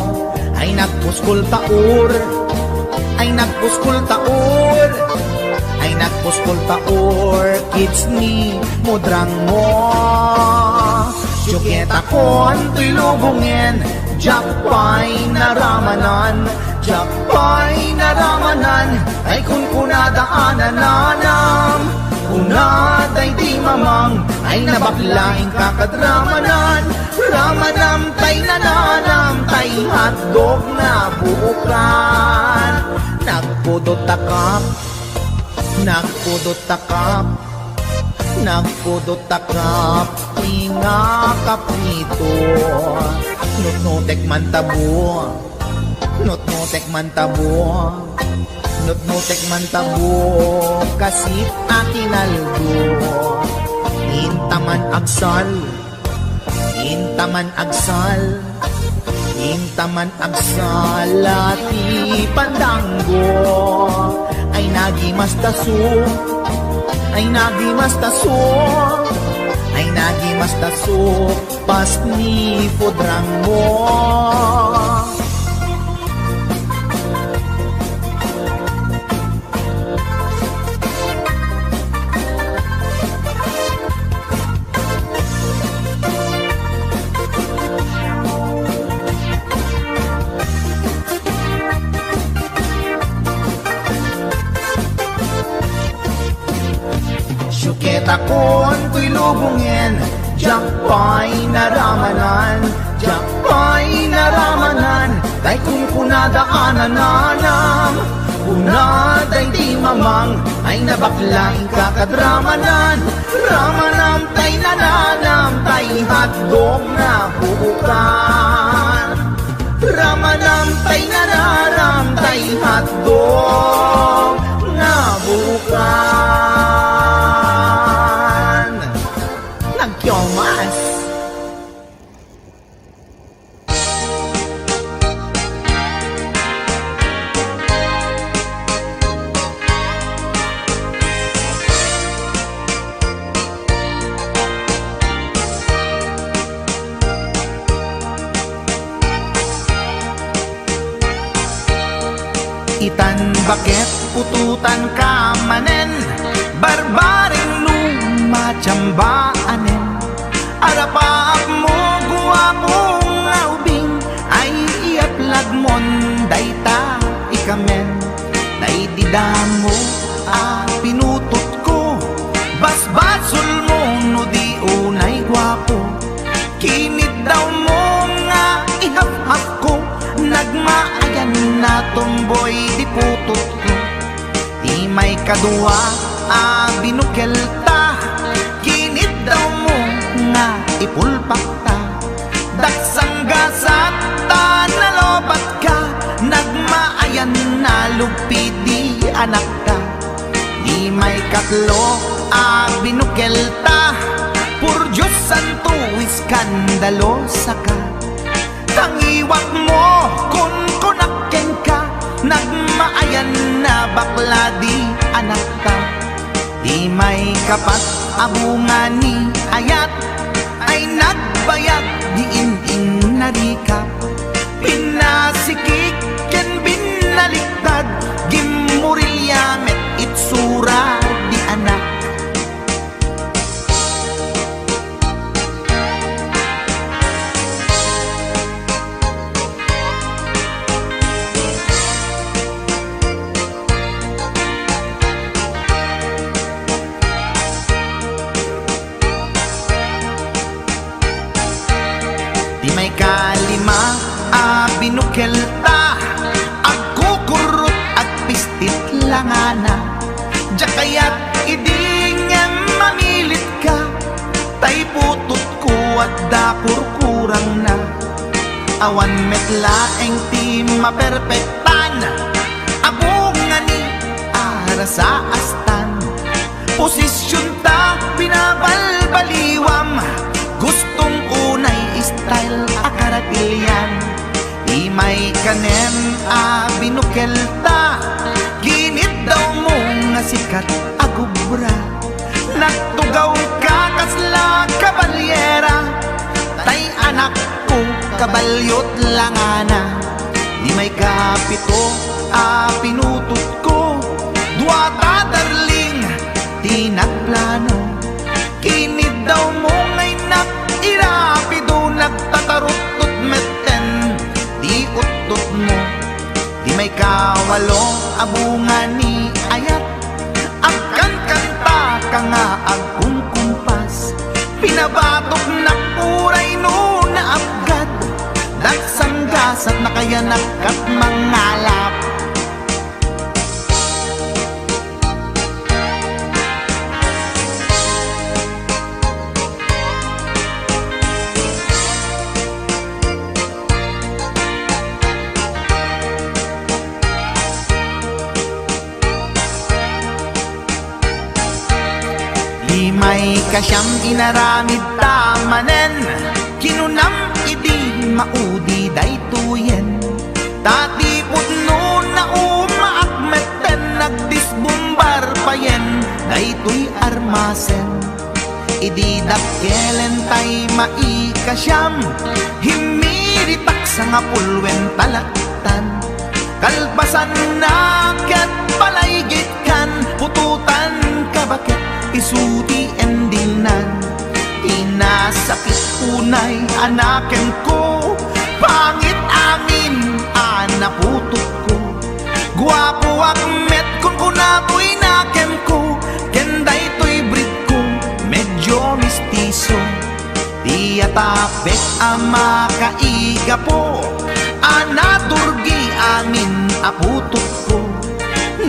B: ay nagpuskol taur, ay nagpuskol taur, ay nagpuskol taur, kids ni mudrang mo. Juketa kon tuy lubungin, jakpay naramanan, jakpay naramanan, ay kun kunadaanan nanam, kunaday di mamang, ay nabaklaing kakadramanan, ramanam tay nananam, tay hotdog na buukan, nagpudot takap, nagpudot takap, nagpudot takap, tinga kaprito, nutnutek man tabo, nutnutek man tabo, nutnutek man tabo, kasit akinaldo, intaman agsal, intaman agsal, intaman agsal, lati pandanggo, ay nagimas taso, ay nagimas taso, ay nagimas taso, pas ni podrang mo. Syuketa kon tuy lubungin, jakpay naramanan, jakpay naramanan, tay kung kunadaanan nanam, kunaday di mamang, ay nabaklaing kakadramanan, ramanam tay nananam, tay hotdog na buukan, ramanam tay nananam, tay hotdog na buukan. Nagkyomas. Itan bakit pututan ka manen, barbaring lumachambaanen, arapaap mo guwapong aubing, ay iaplag mon dayta ikamen, day didamo pinutot ko, basbasul mo no di unay guwapo, kinit daw mo nga ihap-hap ko, nagmaayan na tomboy di putot ko, di may kadua binukelta, kinit daw mo nga ipulpak ta, daksang gasat ta nalobat ka, nagmaayan na lupi di anak ka, di may katlo binukelta, pur Diyos santo iskandalo saka, tangiwak mo kun kunakken ka, nagmaayan na bakla di anak ka, di may kapat abungani ayat, ay nagbayag di in narikap, pinasikik ken binaliktad, gimurilya met itsura di anak. Di may kalima binukelta agkukurot at pistit langana. Diya kaya't idingem mamilit ka, tay putot ko at dapur kurang na. Awan metlaeng ti maperpektan, abungan ni ara sa astan. Posisyon ta binabalbaliwam, gustong unay style akaratilyan. Di may kanen binukelta, ginit daw mo nga sikat agubra. Nagtugaw ka kasla kabalyera, tay anak ko kabalyot langana. Di may kapito pinutot ko, duwata darling tinagplano. Kinid daw mo ngay irapido, nagtatarot-tot meten di utot mo. Di may kawalo abungan ni ayat, agkan kanta ka nga agkumkumpas. Pinabatok na puray no na abgad, dagsanggas at nakayanak at mangalap. Di may kasyam inaramid tamanen, kinunam idi maudi daytoyen. Tati putno na umaakmeten, nagdisbumbar payen daytoy armasen. Idi dakkelen tay maikasyam, himiritak sa nga pulwen talaktan. Kalpasan na kat palaygit kan, pututan kabakit isuti endinan. Inasakit unay anaken ko, pangit amin anaputok ko. Guwapo akmet kung kunako'y nakem ko, kenday to'y brit ko medyo mistiso. Di atapek ama kaiga po, anaturgi amin aputok ko.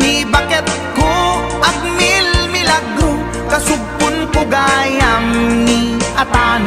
B: Ni bakit ko agmil milagro, kasugpon ko gayam ni atan